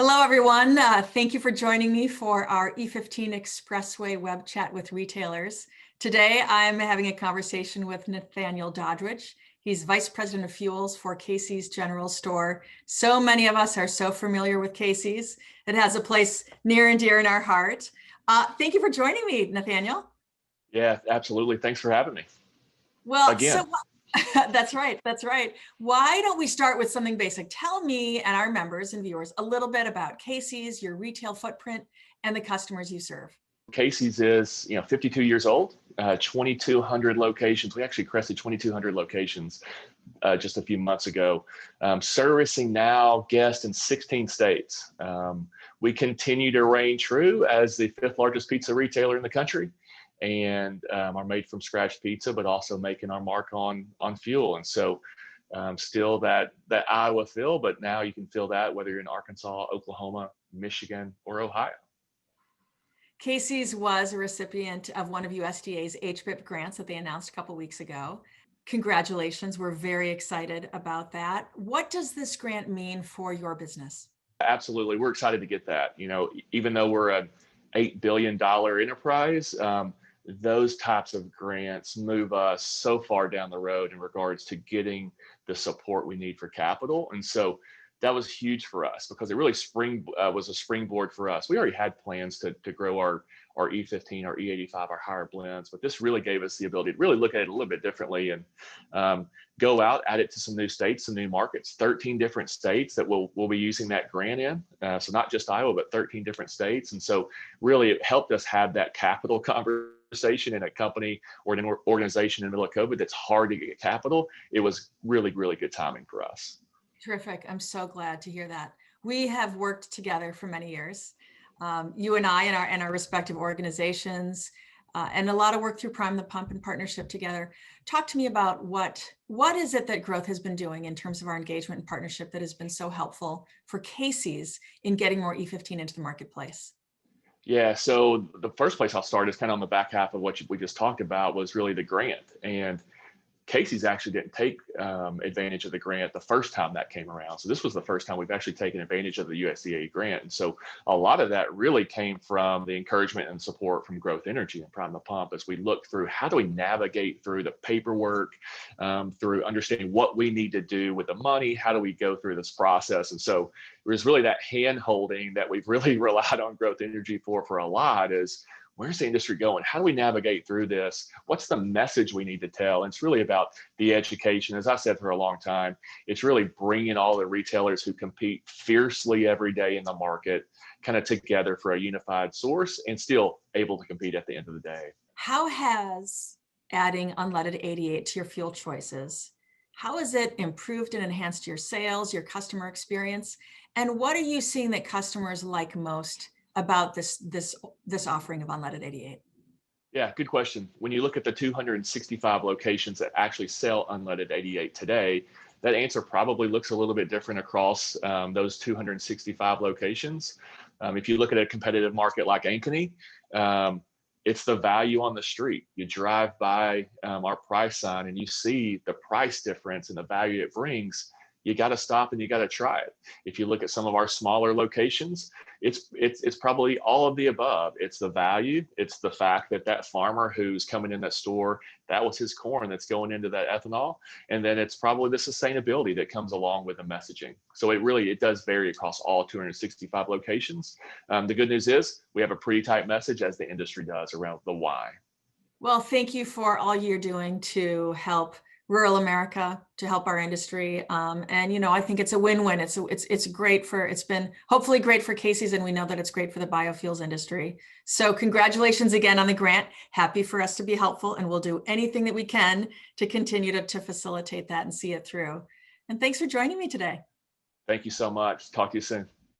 Hello, everyone. Thank you for joining me for our E15 Expressway web chat with retailers. Today, I'm having a conversation with Nathaniel Doddridge. He's Vice President of Fuels for Casey's General Store. So many of us are so familiar with Casey's. It has a place near and dear in our heart. Thank you for joining me, Nathaniel. Yeah, absolutely. Thanks for having me. Well, Again. That's right. That's right. Why don't we start with something basic? Tell me and our members and viewers a little bit about Casey's, your retail footprint, and the customers you serve. Casey's is, 52 years old, 2,200 locations. We actually crested 2,200 locations just a few months ago, servicing now guests in 16 states. We continue to reign true as the fifth largest pizza retailer in the country, and our made from scratch pizza, but also making our mark on fuel. And so still that Iowa feel, but now you can feel that whether you're in Arkansas, Oklahoma, Michigan, or Ohio. Casey's was a recipient of one of USDA's HBIP grants that they announced a couple weeks ago. Congratulations. We're very excited about that. What does this grant mean for your business? Absolutely. We're excited to get that. Even though we're an $8 billion enterprise, those types of grants move us so far down the road in regards to getting the support we need for capital. And so that was huge for us because it really was a springboard for us. We already had plans to grow our E15, our E85, our higher blends, but this really gave us the ability to really look at it a little bit differently and go out, add it to some new states, some new markets, 13 different states that we'll be using that grant in. So not just Iowa, but 13 different states. And so really it helped us have that capital conversation in a company or in an organization in the middle of COVID that's hard to get capital. It was really, really good timing for us. Terrific. I'm so glad to hear that. We have worked together for many years. You and I and our respective organizations, and a lot of work through Prime the Pump and partnership together. Talk to me about what is it that growth has been doing in terms of our engagement and partnership that has been so helpful for Casey's in getting more E15 into the marketplace? Yeah, so the first place I'll start is kind of on the back half of what we just talked about was really the grant. And Casey's actually didn't take advantage of the grant the first time that came around. So this was the first time we've actually taken advantage of the USDA grant. And so a lot of that really came from the encouragement and support from Growth Energy and Prime the Pump as we look through how do we navigate through the paperwork, through understanding what we need to do with the money, how do we go through this process. And so it was really that hand holding that we've really relied on Growth Energy for a lot is, where's the industry going? How do we navigate through this? What's the message we need to tell? And it's really about the education. As I said for a long time, it's really bringing all the retailers who compete fiercely every day in the market kind of together for a unified source and still able to compete at the end of the day. How has adding unleaded 88 to your fuel choices, how has it improved and enhanced your sales, your customer experience? And what are you seeing that customers like most about this offering of unleaded 88? Yeah, good question. When you look at the 265 locations that actually sell unleaded 88 today, that answer probably looks a little bit different across those 265 locations. If you look at a competitive market like Ankeny, it's the value on the street. You drive by our price sign and you see the price difference and the value it brings. You got to stop and you got to try it. If you look at some of our smaller locations, it's probably all of the above. It's the value. It's the fact that farmer who's coming in that store, that was his corn that's going into that ethanol. And then it's probably the sustainability that comes along with the messaging. So it does vary across all 265 locations. The good news is we have a pretty tight message as the industry does around the why. Well, thank you for all you're doing to help rural America, to help our industry. And, I think it's a win-win. It's been hopefully great for Casey's, and we know that it's great for the biofuels industry. So congratulations again on the grant. Happy for us to be helpful, and we'll do anything that we can to continue to facilitate that and see it through. And thanks for joining me today. Thank you so much. Talk to you soon.